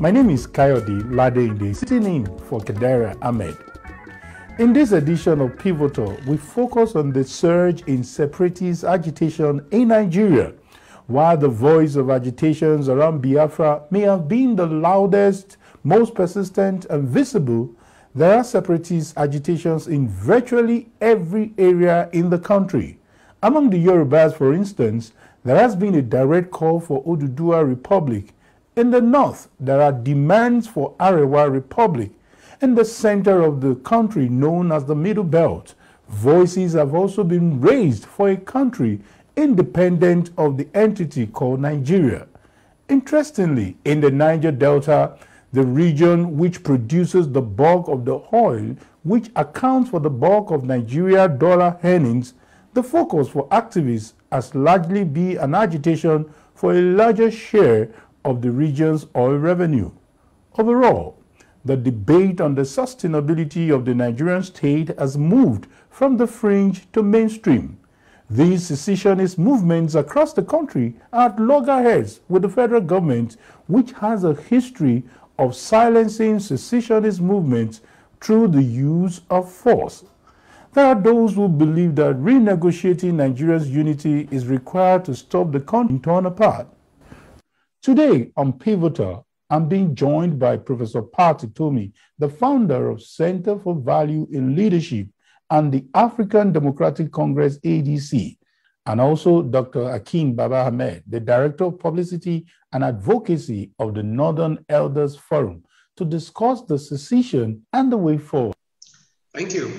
My name is Kayode Ladeinde, sitting in for Kedera Ahmed. In this edition of Pivotal, we focus on the surge in separatist agitation in Nigeria. While the voice of agitations around Biafra may have been the loudest, most persistent and visible, there are separatist agitations in virtually every area in the country. Among the Yorubas, for instance, there has been a direct call for Oduduwa Republic. In the north, there are demands for Arewa Republic. In the center of the country, known as the Middle Belt, voices have also been raised for a country independent of the entity called Nigeria. Interestingly, in the Niger Delta, the region which produces the bulk of the oil, which accounts for the bulk of Nigeria dollar earnings, the focus for activists has largely been an agitation for a larger share of the region's oil revenue. Overall, the debate on the sustainability of the Nigerian state has moved from the fringe to mainstream. These secessionist movements across the country are at loggerheads with the federal government, which has a history of silencing secessionist movements through the use of force. There are those who believe that renegotiating Nigeria's unity is required to stop the country torn apart. Today on Pivotal, I'm being joined by Professor Pat Itomi, the founder of Center for Value in Leadership and the African Democratic Congress ADC, and also Dr. Akeem Baba Ahmed, the Director of Publicity and Advocacy of the Northern Elders Forum, to discuss the secession and the way forward. Thank you.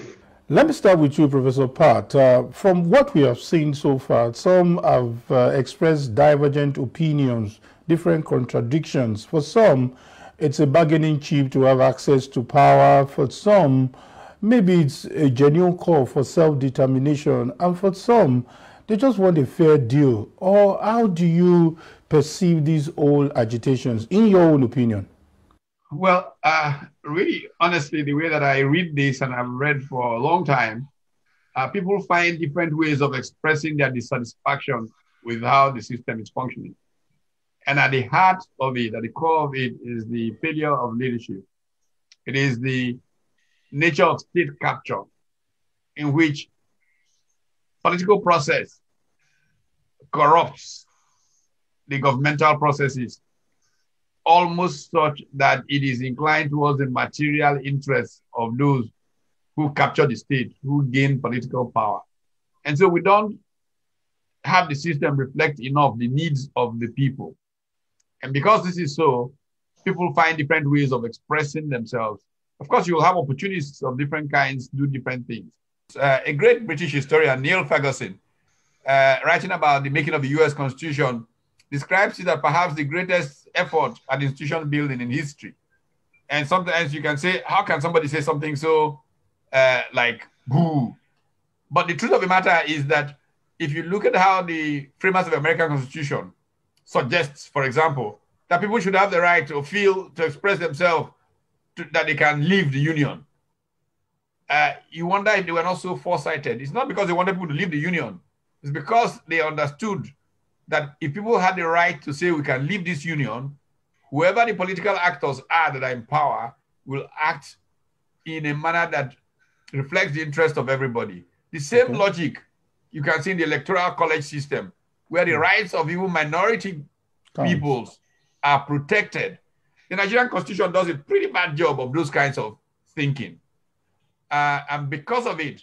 Let me start with you, Professor Pat. From what we have seen so far, some have expressed divergent opinions, different contradictions. For some, it's a bargaining chip to have access to power. For some, maybe it's a genuine call for self-determination. And for some, they just want a fair deal. Or how do you perceive these old agitations, in your own opinion? Well, really, honestly, the way that I read this, and I've read for a long time, people find different ways of expressing their dissatisfaction with how the system is functioning. And at the heart of it, at the core of it, is the failure of leadership. It is the nature of state capture, in which political process corrupts the governmental processes, almost such that it is inclined towards the material interests of those who capture the state, who gain political power. And so we don't have the system reflect enough the needs of the people. And because this is so, people find different ways of expressing themselves. Of course, you will have opportunities of different kinds to do different things. A great British historian, Neil Ferguson, writing about the making of the US Constitution, describes it as perhaps the greatest effort at institution building in history. And sometimes you can say, how can somebody say something so like, boo? But the truth of the matter is that if you look at how the framers of the American Constitution suggests, for example, that people should have the right to feel, to express themselves, that they can leave the Union. You wonder if they were not so foresighted. It's not because they wanted people to leave the Union. It's because they understood that if people had the right to say we can leave this union, whoever the political actors are that are in power will act in a manner that reflects the interest of everybody. The same logic you can see in the electoral college system, where the rights of even minority peoples are protected. The Nigerian Constitution does a pretty bad job of those kinds of thinking. And because of it,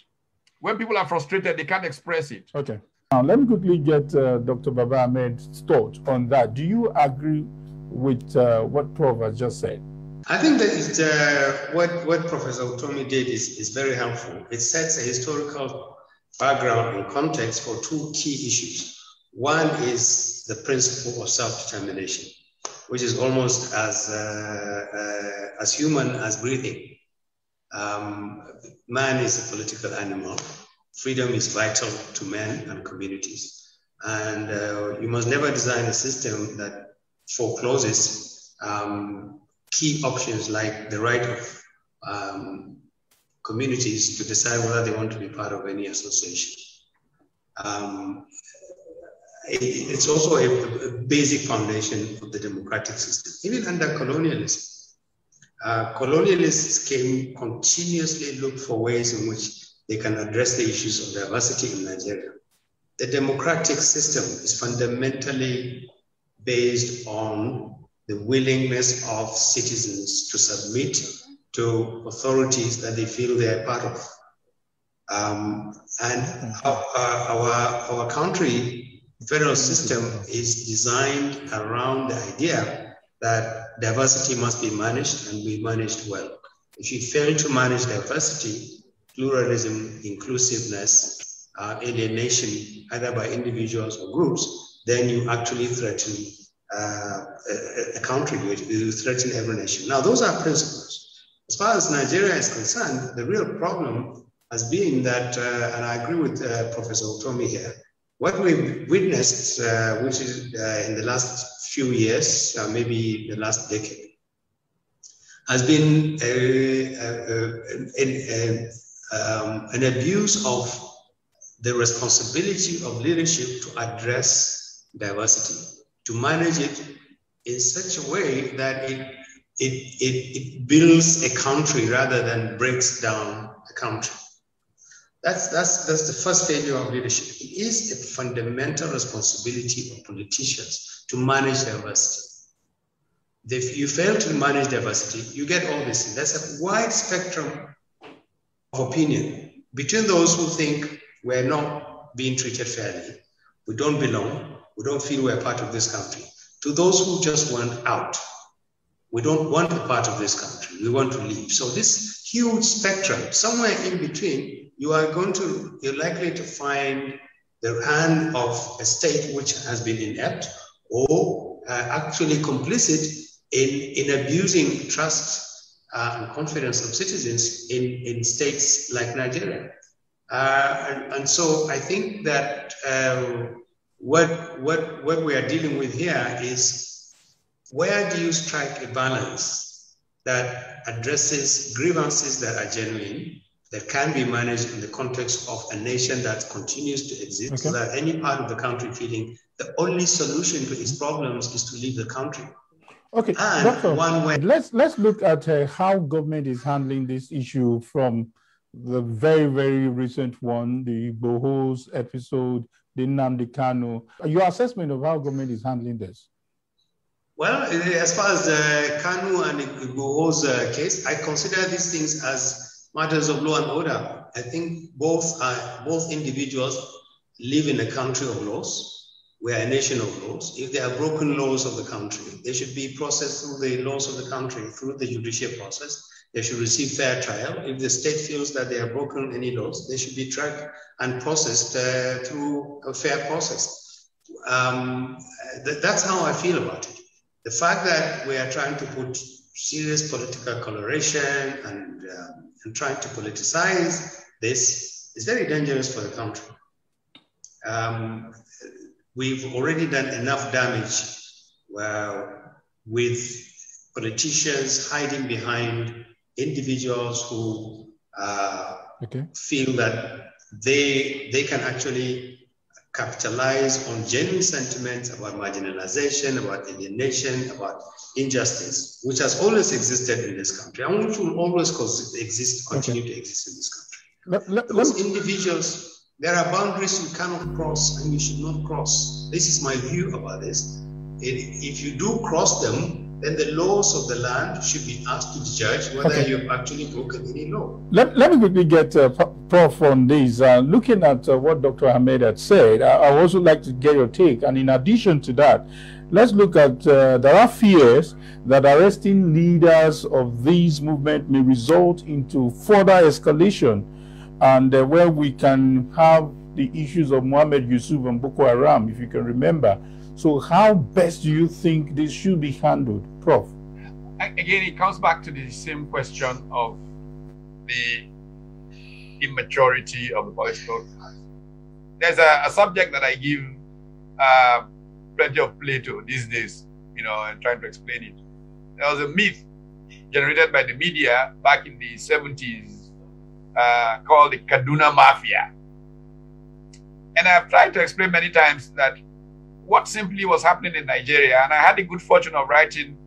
when people are frustrated, they can't express it. Okay. Now, let me quickly get Dr. Baba Ahmed's thoughts on that. Do you agree with what Prof has just said? I think that what Professor Utomi did is very helpful. It sets a historical background and context for two key issues. One is the principle of self-determination, which is almost as human as breathing. Man is a political animal. Freedom is vital to men and communities. And you must never design a system that forecloses key options like the right of communities to decide whether they want to be part of any association. it's also a basic foundation of the democratic system. Even under colonialism, colonialists came continuously look for ways in which they can address the issues of diversity in Nigeria. The democratic system is fundamentally based on the willingness of citizens to submit to authorities that they feel they are part of. And our country federal system is designed around the idea that diversity must be managed and be managed well. If you fail to manage diversity, pluralism, inclusiveness, alienation, either by individuals or groups, then you actually threaten a country, you threaten every nation. Now, those are principles. As far as Nigeria is concerned, the real problem has been that, and I agree with Professor Utomi here, what we've witnessed, which is in the last few years, maybe the last decade, has been an abuse of the responsibility of leadership to address diversity, to manage it in such a way that it builds a country rather than breaks down a country. That's the first failure of leadership. It is a fundamental responsibility of politicians to manage diversity. If you fail to manage diversity, you get all this. There's a wide spectrum of opinion between those who think we're not being treated fairly, we don't belong, we don't feel we're part of this country, to those who just want out. We don't want a part of this country, we want to leave. So this huge spectrum, somewhere in between, you're likely to find the hand of a state which has been inept or actually complicit in abusing trust and confidence of citizens in states like Nigeria. And so I think that what we are dealing with here is, where do you strike a balance that addresses grievances that are genuine, that can be managed in the context of a nation that continues to exist, okay, so that any part of the country feeling the only solution to its problems is to leave the country. Okay, and Doctor, one way. Let's look at how government is handling this issue from the very, very recent one, the Bohos episode, the Nnamdi Kanu. Your assessment of how government is handling this? Well, as far as the Kanu and the Bohos case, I consider these things as matters of law and order. I think both individuals live in a country of laws. We are a nation of laws. If there are broken laws of the country, they should be processed through the laws of the country, through the judicial process. They should receive fair trial. If the state feels that they have broken any laws, they should be tracked and processed through a fair process. That's how I feel about it. The fact that we are trying to put serious political coloration and trying to politicize this is very dangerous for the country. We've already done enough damage with politicians hiding behind individuals who feel that they can actually capitalize on genuine sentiments about marginalization, about alienation, about injustice, which has always existed in this country and which will always continue to exist in this country. Those individuals, there are boundaries you cannot cross and you should not cross. This is my view about this. If you do cross them, then the laws of the land should be asked to judge whether you've actually broken any law. Let me quickly get Prof on this. Looking at what Dr. Ahmed had said, I would also like to get your take. And in addition to that, let's look at, there are fears that arresting leaders of these movements may result into further escalation, and where we can have the issues of Mohammed Yusuf and Boko Haram, if you can remember. So how best do you think this should be handled, Prof? Again, it comes back to the same question of the immaturity of the political class. There's a subject that I give plenty of play to these days, and trying to explain it. There was a myth generated by the media back in the 70s called the Kaduna Mafia. And I've tried to explain many times that what simply was happening in Nigeria. And I had the good fortune of writing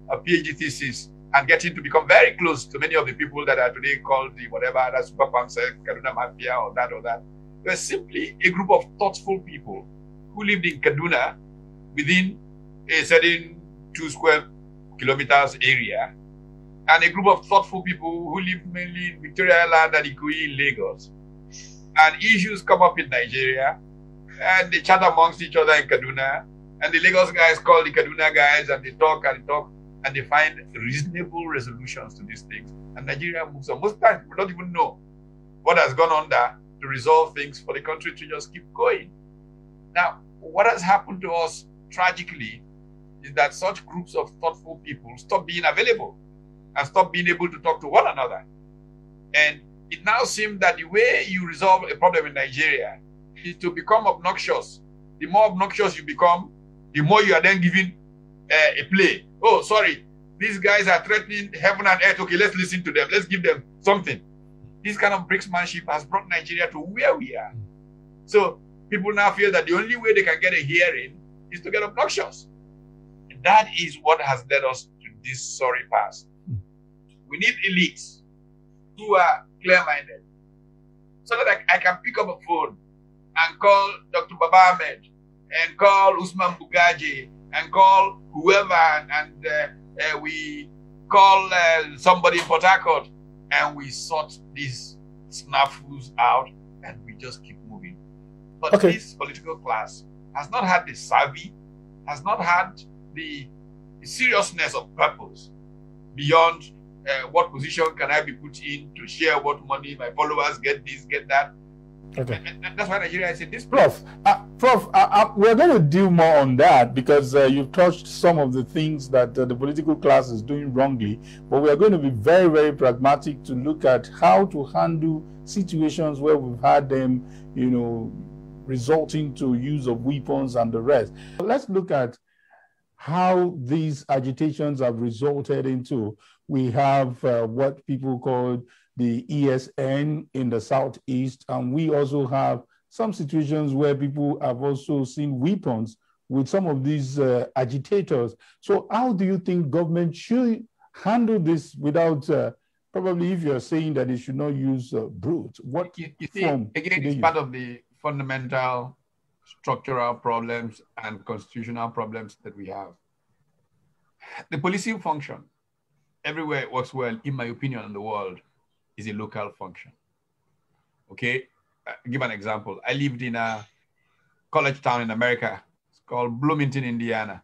a PhD thesis and getting to become very close to many of the people that are today called the whatever, that Super Pansec, Kaduna Mafia, or that or that. They were simply a group of thoughtful people who lived in Kaduna within a certain 2 square kilometers area, and a group of thoughtful people who lived mainly in Victoria Island and Ikoyi in Lagos. And issues come up in Nigeria, and they chat amongst each other in Kaduna, and the Lagos guys call the Kaduna guys, and they talk, and they find reasonable resolutions to these things. And Nigeria moves on. Most times, we don't even know what has gone on there to resolve things for the country to just keep going. Now, what has happened to us tragically is that such groups of thoughtful people stop being available and stop being able to talk to one another. And it now seems that the way you resolve a problem in Nigeria is to become obnoxious. The more obnoxious you become, the more you are then given a play. Oh, sorry, these guys are threatening heaven and earth. Okay, let's listen to them. Let's give them something. This kind of bricksmanship has brought Nigeria to where we are. So people now feel that the only way they can get a hearing is to get obnoxious. And that is what has led us to this sorry past. We need elites who are clear-minded, so that I can pick up a phone and call Dr. Baba Ahmed and call Usman Bugaji and call whoever, and we call somebody in Port Harcourt, and we sort these snafus out, and we just keep moving. But this political class has not had the savvy, has not had the seriousness of purpose beyond what position can I be put in to share what money my followers get, this, get that. Okay. And that's why Nigeria is in this place. Prof, we're going to deal more on that, because you've touched some of the things that the political class is doing wrongly, but we are going to be very, very pragmatic to look at how to handle situations where we've had them, you know, resulting to use of weapons and the rest. Let's look at how these agitations have resulted into. We have what people call the ESN in the Southeast, and we also have some situations where people have also seen weapons with some of these agitators. So how do you think government should handle this without, probably if you're saying that it should not use brute, what you see, again, it's part of the fundamental structural problems and constitutional problems that we have. The policing function, everywhere it works well, in my opinion, in the world, is a local function. Okay, I'll give an example. I lived in a college town in America. It's called Bloomington, Indiana.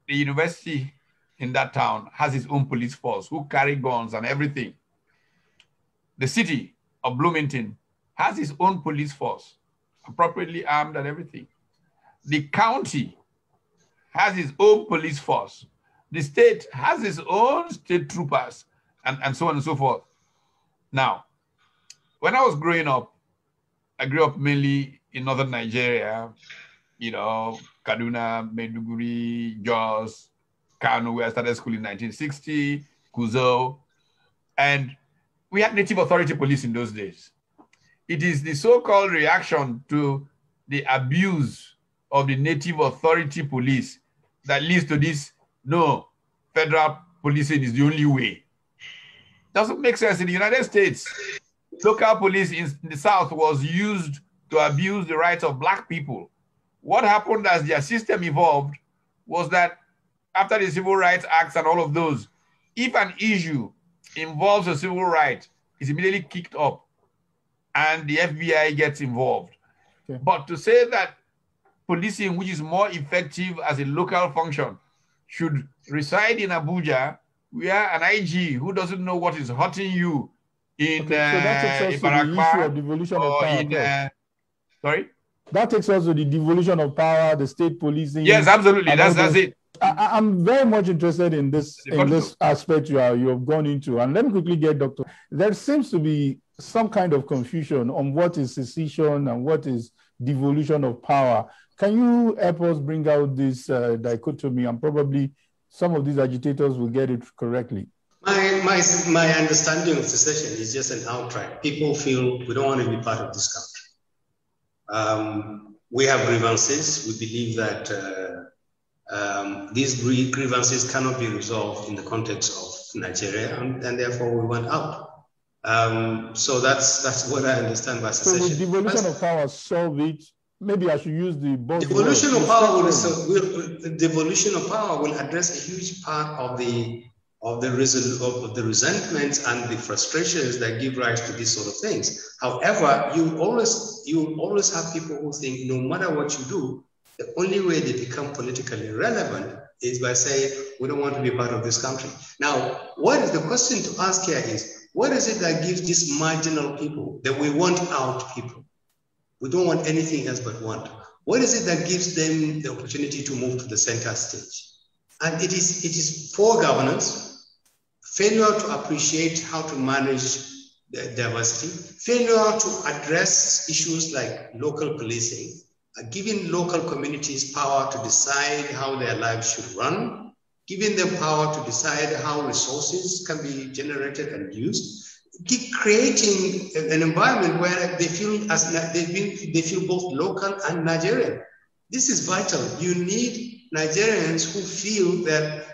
The university in that town has its own police force who carry guns and everything. The city of Bloomington has its own police force, appropriately armed and everything. The county has its own police force. The state has its own state troopers, and so on and so forth. Now, when I was growing up, I grew up mainly in northern Nigeria, you know, Kaduna, Maiduguri, Jos, Kano, where I started school in 1960, Kuzo, and we had native authority police in those days. It is the so-called reaction to the abuse of the native authority police that leads to this, no, federal policing is the only way. Doesn't make sense. In the United States, local police in the South was used to abuse the rights of black people. What happened as their system evolved was that after the Civil Rights Acts and all of those, if an issue involves a civil right, it's immediately kicked up and the FBI gets involved. Okay. But to say that policing, which is more effective as a local function, should reside in Abuja, where an IG who doesn't know what is hurting you in so that takes us to the issue of devolution of power. Sorry? That takes us to the devolution of power, the state policing. Yes, absolutely. That's it. I'm very much interested in this aspect you have gone into. And let me quickly get Dr. There seems to be some kind of confusion on what is secession and what is devolution of power. Can you help us bring out this dichotomy, and probably some of these agitators will get it correctly? My understanding of secession is just an outright. People feel we don't want to be part of this country. We have grievances. We believe that these grievances cannot be resolved in the context of Nigeria, and therefore we want out. So that's what I understand by secession. So with devolution of power solve it, maybe I should use the buzzword. Devolution of power will address a huge part of the resentments and the frustrations that give rise to these sort of things. However, you always have people who think no matter what you do, the only way they become politically relevant is by saying, we don't want to be part of this country. Now, what is the question to ask here is, what is it that gives these marginal people, that we want out people? We don't want anything else but want. What is it that gives them the opportunity to move to the center stage? And it is poor governance, failure to appreciate how to manage the diversity, failure to address issues like local policing, giving local communities power to decide how their lives should run, giving them power to decide how resources can be generated and used, creating an environment where they feel both local and Nigerian. This is vital. You need Nigerians who feel that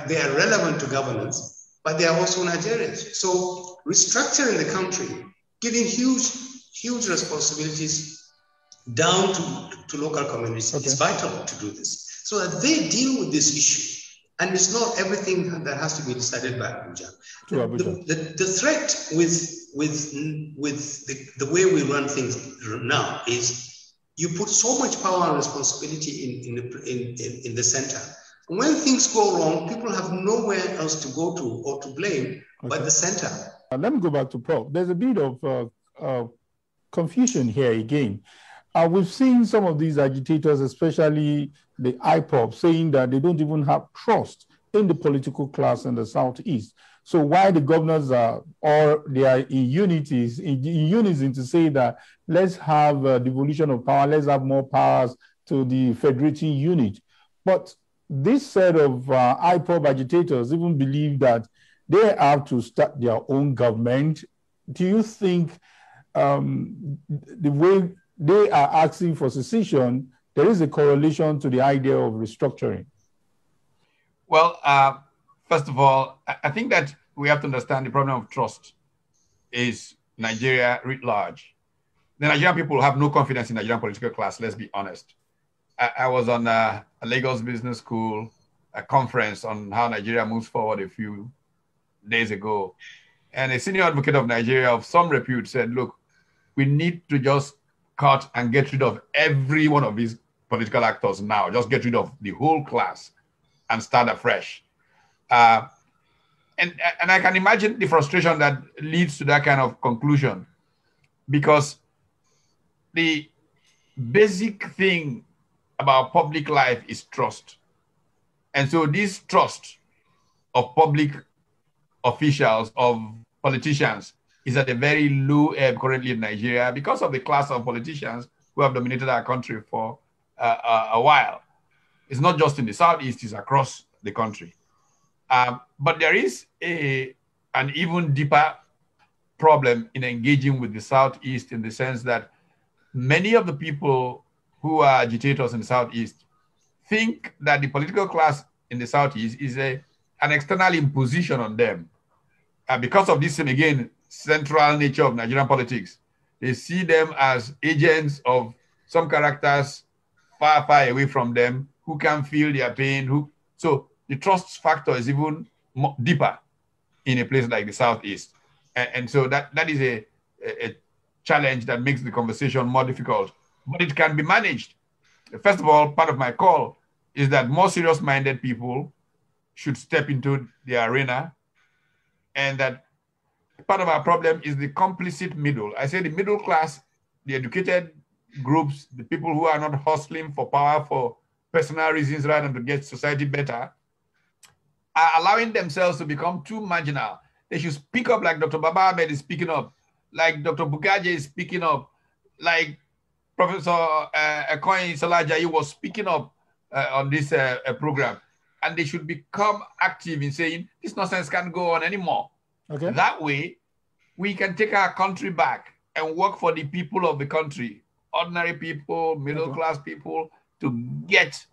they are relevant to governance, but they are also Nigerians. So restructuring the country, giving huge responsibilities down to local communities is vital to do this, so that they deal with this issue. And it's not everything that has to be decided by Abuja. The threat with the way we run things now is you put so much power and responsibility in the center. When things go wrong, people have nowhere else to go to or to blame but the center. Let me go back to Prof. There's a bit of confusion here again. We've seen some of these agitators, especially the IPOP, saying that they don't even have trust in the political class in the Southeast. So why the governors are in unison to say that let's have a devolution of power, let's have more powers to the federating unit. But this set of IPOP agitators even believe that they have to start their own government. Do you think the way they are asking for secession, there is a correlation to the idea of restructuring? Well, first of all, I think that we have to understand the problem of trust is Nigeria writ large. The Nigerian people have no confidence in the Nigerian political class, let's be honest. I was on a Lagos Business School, a conference on how Nigeria moves forward a few days ago. And a senior advocate of Nigeria of some repute said, look, we need to just cut and get rid of every one of these political actors now. Just get rid of the whole class and start afresh. And I can imagine the frustration that leads to that kind of conclusion, because the basic thing about public life is trust. And so this trust of public officials, of politicians, is at a very low ebb currently in Nigeria because of the class of politicians who have dominated our country for a while. It's not just in the Southeast, it's across the country. But there is an even deeper problem in engaging with the Southeast, in the sense that many of the people who are agitators in the Southeast think that the political class in the Southeast is an external imposition on them. Because of this, again, central nature of Nigerian politics, they see them as agents of some characters far, far away from them who can feel their pain. So the trust factor is even deeper in a place like the Southeast. And so that is a challenge that makes the conversation more difficult. But it can be managed. First of all, part of my call is that more serious-minded people should step into the arena, and that part of our problem is the complicit middle. I say the middle class, the educated groups, the people who are not hustling for power for personal reasons rather than to get society better, are allowing themselves to become too marginal. They should speak up like Dr. Baba Ahmed is speaking up, like Dr. Bugaje is speaking up, like Professor Ekoyin Salajayi was speaking up on this program. And they should become active in saying, this nonsense can't go on anymore. Okay. That way, we can take our country back and work for the people of the country ordinary people, middle class people, to get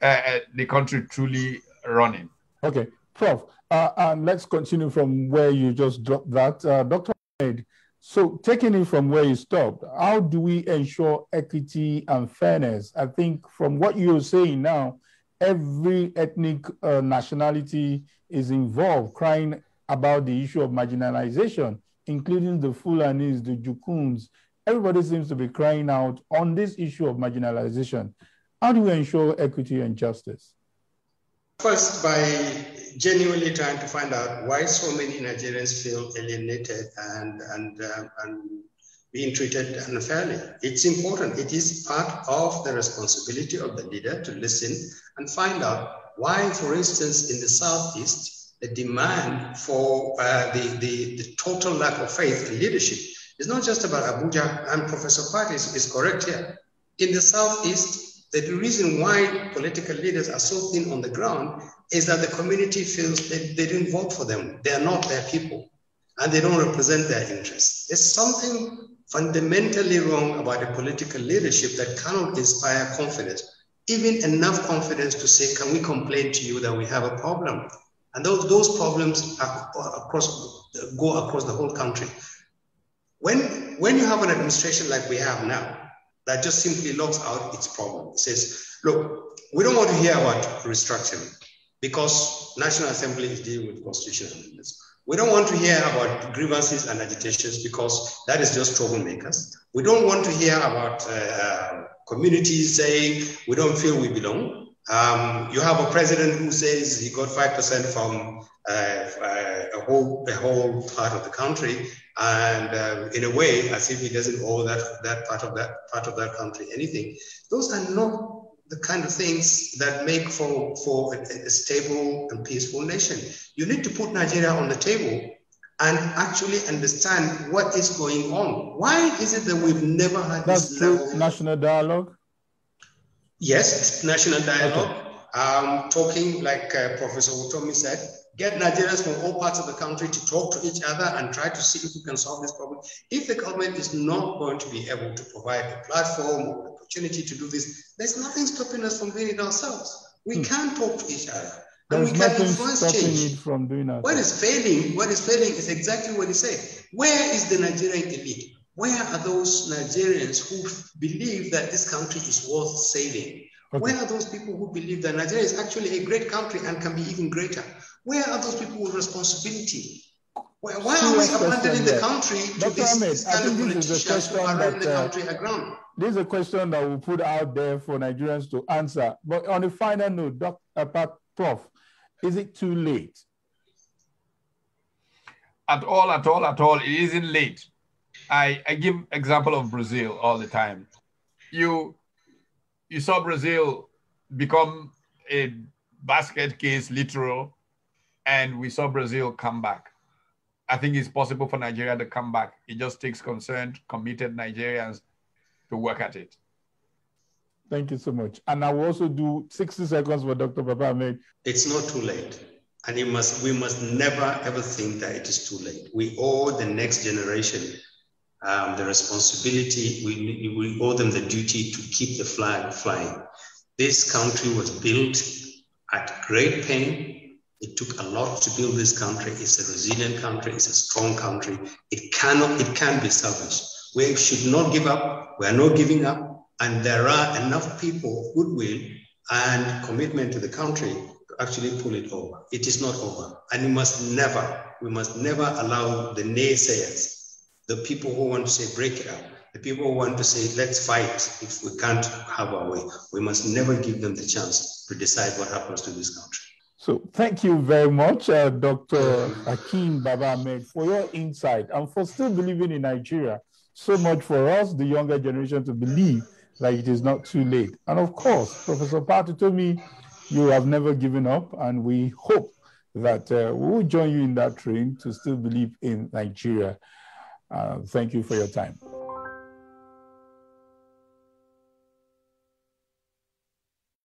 the country truly running. Okay, Prof. And let's continue from where you just dropped that. Dr. Ahmed, so taking it from where you stopped, how do we ensure equity and fairness? I think from what you're saying now, every ethnic nationality is involved, crying about the issue of marginalization, including the Fulanis, the Jukuns. Everybody seems to be crying out on this issue of marginalization. How do we ensure equity and justice? First, by genuinely trying to find out why so many Nigerians feel alienated and being treated unfairly. It's important. It is part of the responsibility of the leader to listen and find out why, for instance, in the Southeast, the demand for the total lack of faith in leadership is not just about Abuja, and Professor Pat is correct here. In the Southeast, the reason why political leaders are so thin on the ground is that the community feels that they didn't vote for them. They are not their people, and they don't represent their interests. There's something fundamentally wrong about the political leadership that cannot inspire confidence, even enough confidence to say, can we complain to you that we have a problem? And those problems go across the whole country. When you have an administration like we have now, that just simply locks out its problem. It says, look, we don't want to hear about restructuring because National Assembly is dealing with constitutional amendments. We don't want to hear about grievances and agitations because that is just troublemakers. We don't want to hear about communities saying we don't feel we belong. You have a president who says he got 5% from a whole part of the country, and in a way, as if he doesn't owe that part of that country anything. Those are not the kind of things that make for a stable and peaceful nation. You need to put Nigeria on the table and actually understand what is going on. Why is it that we've never had this level? National dialogue? Yes, national dialogue. Okay. Talking, like Professor Utomi said, get Nigerians from all parts of the country to talk to each other and try to see if we can solve this problem. If the government is not going to be able to provide a platform or opportunity to do this, there's nothing stopping us from doing it ourselves. We can talk to each other. And we can influence change. From doing that. What is failing is exactly what he said. Where is the Nigerian elite? Where are those Nigerians who believe that this country is worth saving? Okay. Where are those people who believe that Nigeria is actually a great country and can be even greater? Where are those people with responsibility? Why are we abandoning the country to this kind of politicians who are running the country aground? This is a question that we'll put out there for Nigerians to answer. But on a final note, Prof, is it too late? At all, it isn't late. I give example of Brazil all the time. You saw Brazil become a basket case literal, and we saw Brazil come back. I think it's possible for Nigeria to come back. It just takes concerned, committed Nigerians to work at it. Thank you so much. And I will also do 60 seconds for Dr. Baba Ahmed. It's not too late. And we must never, ever think that it is too late. We owe the next generation the responsibility, we owe them the duty to keep the flag flying. This country was built at great pain. It took a lot to build this country. It's a resilient country. It's a strong country. It can be salvaged. We should not give up. We are not giving up. And there are enough people, goodwill and commitment to the country to actually pull it over. It is not over. And we must never allow the naysayers, the people who want to say break it up, the people who want to say let's fight if we can't have our way, we must never give them the chance to decide what happens to this country. So thank you very much, Dr. Hakeem Baba Ahmed, for your insight and for still believing in Nigeria. So much for us, the younger generation, to believe that it is not too late. And of course, Professor Patu told me you have never given up, and we hope that we will join you in that train to still believe in Nigeria. Thank you for your time.